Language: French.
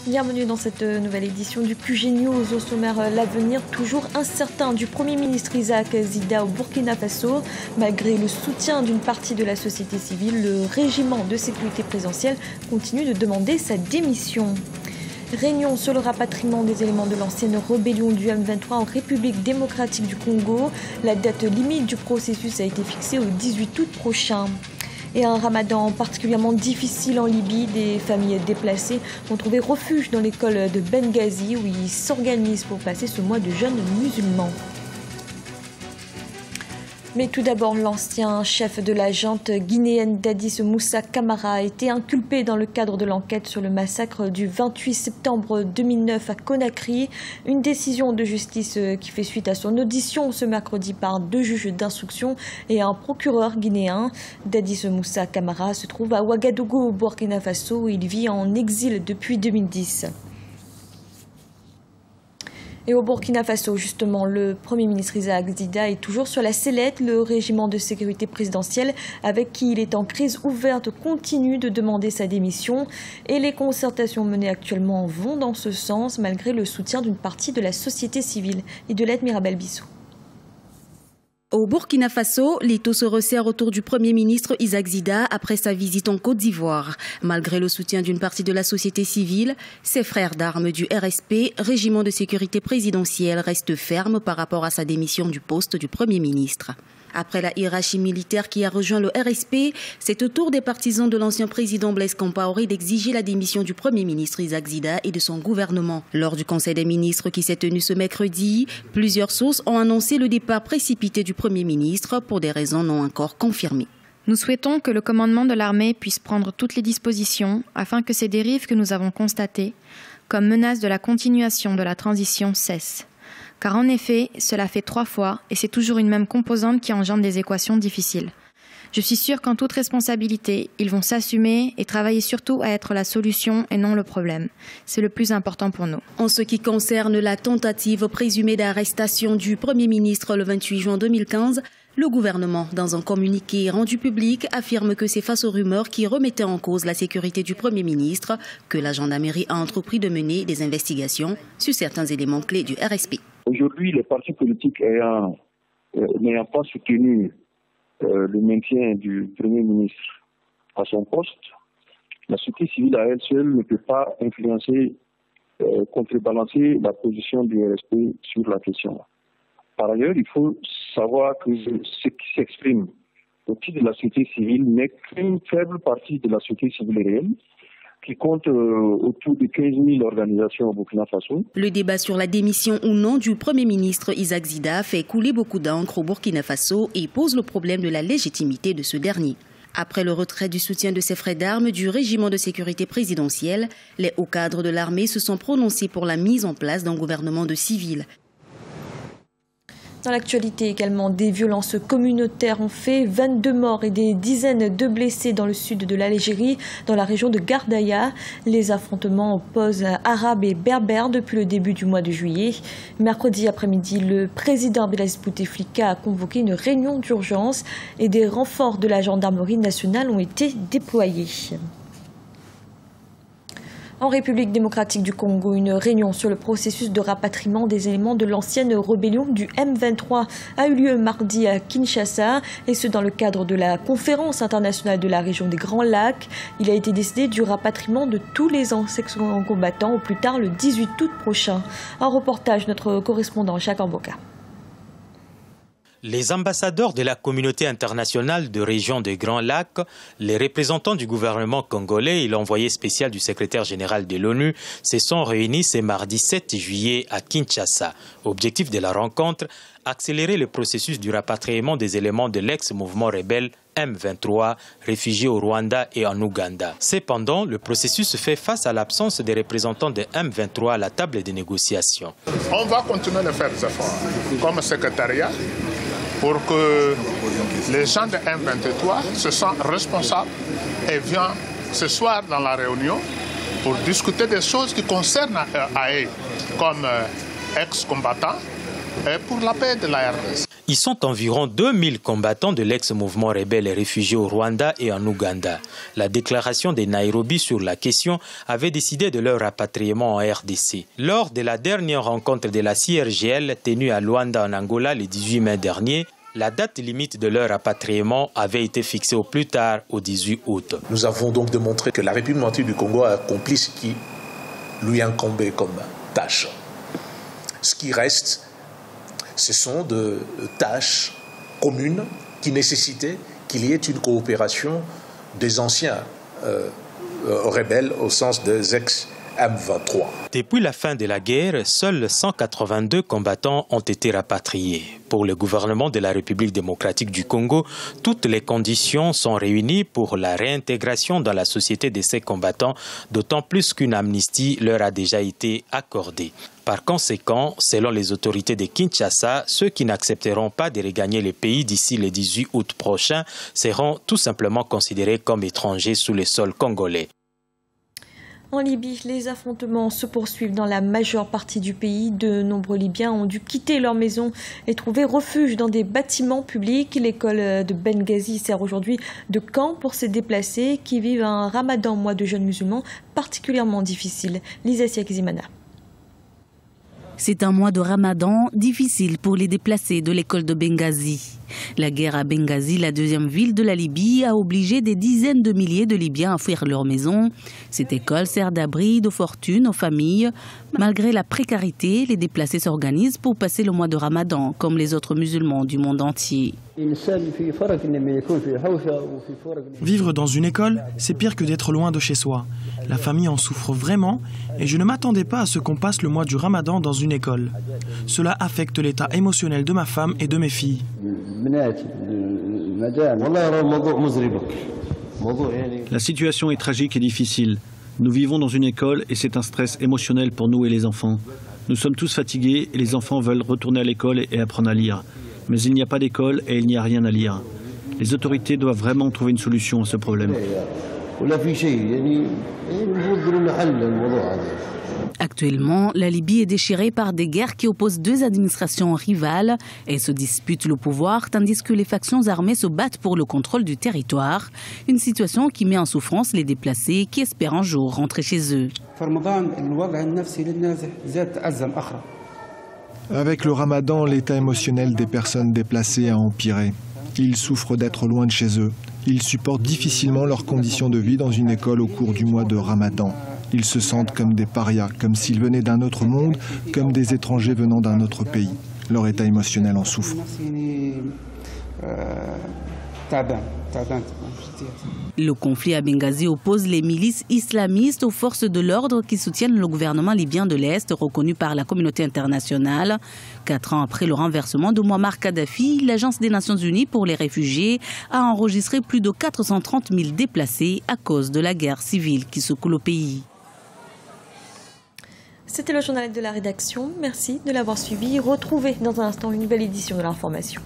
Bienvenue dans cette nouvelle édition du QG News. Au sommaire, l'avenir toujours incertain du Premier ministre Isaac Zida au Burkina Faso. Malgré le soutien d'une partie de la société civile, le régiment de sécurité présidentielle continue de demander sa démission. Réunion sur le rapatriement des éléments de l'ancienne rébellion du M23 en République démocratique du Congo. La date limite du processus a été fixée au 18 août prochain. Et un ramadan particulièrement difficile en Libye, des familles déplacées ont trouvé refuge dans l'école de Benghazi où ils s'organisent pour passer ce mois de jeûne musulman. Mais tout d'abord, l'ancien chef de la junte guinéenne Dadis Moussa Camara a été inculpé dans le cadre de l'enquête sur le massacre du 28 septembre 2009 à Conakry. Une décision de justice qui fait suite à son audition ce mercredi par 2 juges d'instruction et un procureur guinéen. Dadis Moussa Camara se trouve à Ouagadougou, au Burkina Faso, où il vit en exil depuis 2010. Et au Burkina Faso, justement, le Premier ministre Isaac Zida est toujours sur la sellette. Le régiment de sécurité présidentielle, avec qui il est en crise ouverte, continue de demander sa démission. Et les concertations menées actuellement vont dans ce sens, malgré le soutien d'une partie de la société civile. Et de l'aide Mirabel Bissou. Au Burkina Faso, l'étau se resserre autour du Premier ministre Isaac Zida après sa visite en Côte d'Ivoire. Malgré le soutien d'une partie de la société civile, ses frères d'armes du RSP, régiment de sécurité présidentielle, restent fermes par rapport à sa démission du poste du Premier ministre. Après la hiérarchie militaire qui a rejoint le RSP, c'est au tour des partisans de l'ancien président Blaise Compaoré d'exiger la démission du Premier ministre Isaac Zida et de son gouvernement. Lors du Conseil des ministres qui s'est tenu ce mercredi, plusieurs sources ont annoncé le départ précipité du Premier ministre pour des raisons non encore confirmées. Nous souhaitons que le commandement de l'armée puisse prendre toutes les dispositions afin que ces dérives que nous avons constatées, comme menace de la continuation de la transition, cessent. Car en effet, cela fait 3 fois et c'est toujours une même composante qui engendre des équations difficiles. Je suis sûre qu'en toute responsabilité, ils vont s'assumer et travailler surtout à être la solution et non le problème. C'est le plus important pour nous. En ce qui concerne la tentative présumée d'arrestation du Premier ministre le 28 juin 2015, le gouvernement, dans un communiqué rendu public, affirme que c'est face aux rumeurs qui remettaient en cause la sécurité du Premier ministre que la gendarmerie a entrepris de mener des investigations sur certains éléments clés du RSP. Aujourd'hui, les partis politiques n'ayant pas soutenu le maintien du Premier ministre à son poste, la société civile à elle seule ne peut pas influencer, contrebalancer la position du RSP sur la question. Par ailleurs, il faut savoir que ce qui s'exprime au titre de la société civile n'est qu'une faible partie de la société civile réelle, qui compte autour de 15 000 organisations au Burkina Faso. Le débat sur la démission ou non du Premier ministre Isaac Zida fait couler beaucoup d'encre au Burkina Faso et pose le problème de la légitimité de ce dernier. Après le retrait du soutien de ses frères d'armes du régiment de sécurité présidentielle, les hauts cadres de l'armée se sont prononcés pour la mise en place d'un gouvernement de civils. Dans l'actualité également, des violences communautaires ont fait 22 morts et des dizaines de blessés dans le sud de l'Algérie, dans la région de Gardaïa. Les affrontements opposent arabes et berbères depuis le début du mois de juillet. Mercredi après-midi, le président Blaise Bouteflika a convoqué une réunion d'urgence et des renforts de la gendarmerie nationale ont été déployés. En République démocratique du Congo, une réunion sur le processus de rapatriement des éléments de l'ancienne rébellion du M23 a eu lieu mardi à Kinshasa, et ce dans le cadre de la conférence internationale de la région des Grands Lacs. Il a été décidé du rapatriement de tous les anciens combattants au plus tard le 18 août prochain. Un reportage de notre correspondant Jacques Amboka. Les ambassadeurs de la communauté internationale de région des Grands Lacs, les représentants du gouvernement congolais et l'envoyé spécial du secrétaire général de l'ONU se sont réunis ce mardi 7 juillet à Kinshasa. Objectif de la rencontre, accélérer le processus du rapatriement des éléments de l'ex-mouvement rebelle M23, réfugiés au Rwanda et en Ouganda. Cependant, le processus fait face à l'absence des représentants de M23 à la table des négociations. On va continuer de faire des efforts comme secrétariat pour que les gens de M23 se sentent responsables et viennent ce soir dans la réunion pour discuter des choses qui concernent AE comme ex-combattants et pour la paix de la RDC. Ils sont environ 2000 combattants de l'ex-mouvement rebelle et réfugiés au Rwanda et en Ouganda. La déclaration de Nairobi sur la question avait décidé de leur rapatriement en RDC. Lors de la dernière rencontre de la CIRGL tenue à Luanda en Angola le 18 mai dernier, la date limite de leur rapatriement avait été fixée au plus tard au 18 août. Nous avons donc démontré que la République démocratique du Congo a accompli ce qui lui incombait comme tâche. Ce qui reste, ce sont de tâches communes qui nécessitaient qu'il y ait une coopération des anciens rebelles au sens des ex-M23. Depuis la fin de la guerre, seuls 182 combattants ont été rapatriés. Pour le gouvernement de la République démocratique du Congo, toutes les conditions sont réunies pour la réintégration dans la société de ces combattants, d'autant plus qu'une amnistie leur a déjà été accordée. Par conséquent, selon les autorités de Kinshasa, ceux qui n'accepteront pas de regagner le pays d'ici le 18 août prochain seront tout simplement considérés comme étrangers sous le sol congolais. En Libye, les affrontements se poursuivent dans la majeure partie du pays. De nombreux Libyens ont dû quitter leur maison et trouver refuge dans des bâtiments publics. L'école de Benghazi sert aujourd'hui de camp pour ces déplacés qui vivent un ramadan, mois de jeûne musulman, particulièrement difficile. Lisa Siakzimana. C'est un mois de Ramadan difficile pour les déplacés de l'école de Benghazi. La guerre à Benghazi, la deuxième ville de la Libye, a obligé des dizaines de milliers de Libyens à fuir leur maison. Cette école sert d'abri, de fortune aux familles. Malgré la précarité, les déplacés s'organisent pour passer le mois de Ramadan, comme les autres musulmans du monde entier. Vivre dans une école, c'est pire que d'être loin de chez soi. La famille en souffre vraiment et je ne m'attendais pas à ce qu'on passe le mois du Ramadan dans une école. Cela affecte l'état émotionnel de ma femme et de mes filles. La situation est tragique et difficile. Nous vivons dans une école et c'est un stress émotionnel pour nous et les enfants. Nous sommes tous fatigués et les enfants veulent retourner à l'école et apprendre à lire. Mais il n'y a pas d'école et il n'y a rien à lire. Les autorités doivent vraiment trouver une solution à ce problème. Actuellement, la Libye est déchirée par des guerres qui opposent deux administrations rivales et se disputent le pouvoir, tandis que les factions armées se battent pour le contrôle du territoire. Une situation qui met en souffrance les déplacés qui espèrent un jour rentrer chez eux. Avec le Ramadan, l'état émotionnel des personnes déplacées a empiré. Ils souffrent d'être loin de chez eux. Ils supportent difficilement leurs conditions de vie dans une école au cours du mois de Ramadan. Ils se sentent comme des parias, comme s'ils venaient d'un autre monde, comme des étrangers venant d'un autre pays. Leur état émotionnel en souffre. Le conflit à Benghazi oppose les milices islamistes aux forces de l'ordre qui soutiennent le gouvernement libyen de l'Est, reconnu par la communauté internationale. 4 ans après le renversement de Mouammar Kadhafi, l'Agence des Nations Unies pour les réfugiés a enregistré plus de 430 000 déplacés à cause de la guerre civile qui secoue le pays. C'était le journal de la rédaction. Merci de l'avoir suivi. Retrouvez dans un instant une nouvelle édition de l'information.